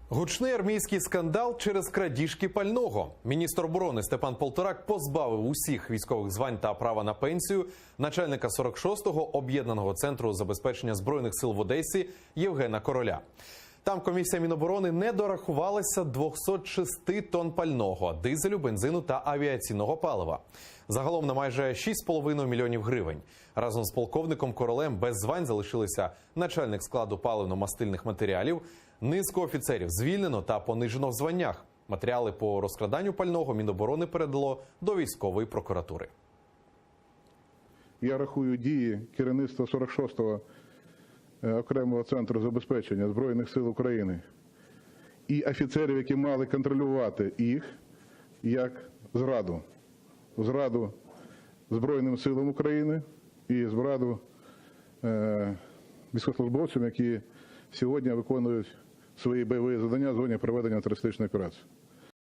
Гучний армійський скандал через крадіжки пального. Міністр оборони Степан Полторак позбавив усіх військових звань та права на пенсію начальника 46-го об'єднаного центру забезпечення збройних сил в Одесі Євгена Короля. Там комісія Міноборони не дорахувалася 206 тонн пального, дизелю, бензину та авіаційного палива. Загалом на майже 6,5 мільйонів гривень. Разом з полковником Королем без звань залишилися начальник складу паливно-мастильних матеріалів, низку офіцерів звільнено та понижено в званнях. Матеріали по розкраданню пального Міноборони передало до військової прокуратури. Я рахую дії керівництва 46-го окремого центру забезпечення Збройних сил України і офіцерів, які мали контролювати їх, як зраду. Зраду Збройним силам України і зраду військовослужбовцям, які сьогодні виконують свої бойові завдання в зоні проведення терористичної операції.